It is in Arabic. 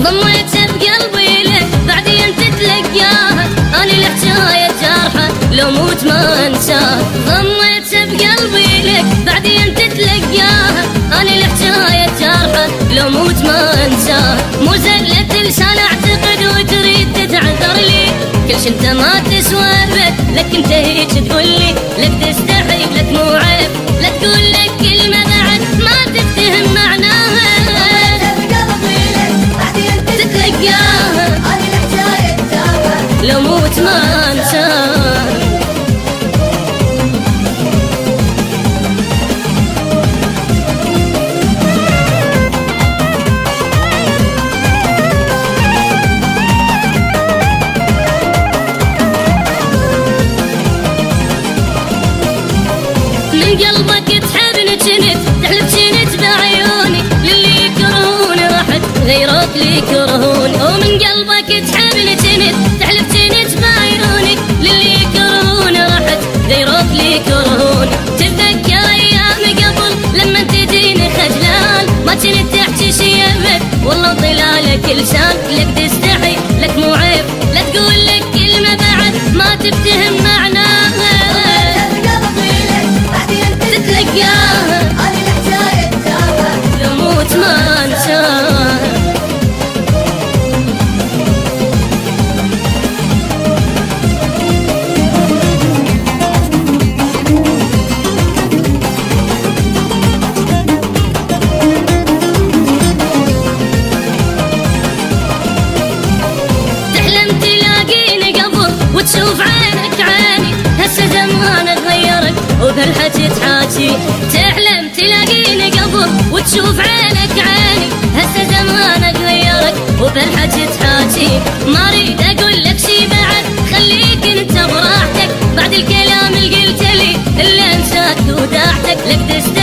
ضميتها بقلبي لك بعدين تتلقاها، أنا الحجاية جارحة لو موت ما انساها. ضميتها بقلبي لك بعدين تتلقاها، أنا الحجاية جارحة لو موت ما انساها. مو زلة لسان اعتقد وتريد تتعذر لي، كل شي انت ما تسوى ابد، لك انت هيك تقولي، لك تستحي لك مو عيب، لا تقول لك كلمة بعد ما تفتهم معناها. تتلقاها أنا الحجاية جارحة لو موت ما انساها. من قلبك تحبني جنت، تحلف جنت بعيوني، للي يكرهوني راحت غيرك لي يكرهوني. ومن قلبك تحبني جنت، تحلف جنت بعيوني، للي يكرهوني راحت غيرك لي يكرهوني. تتذكر ايام قبل لما تجيني خجلان، ما كنت تحكي شي ابد والله طلالك لسان، لك تستحي لك مو عيب، لا تقول لك كلمة بعد ما تفتهم معناها. تتلقاها أنا الحجاية جارحة لو موت ما انساها. تحلم تلاقيني قبل وتشوف عينك عيني، هسه زمانك غيرك وبهالحكي تحاكي. تحلم تلاقيني قبل وتشوف عينك عيني، هسه زمانك غيرك وبهالحكي تحاكي. ما اريد اقول لك شي بعد، خليك انت براحتك، بعد الكلام اللي قلت لي الا انساك وداعتك، لك تستحي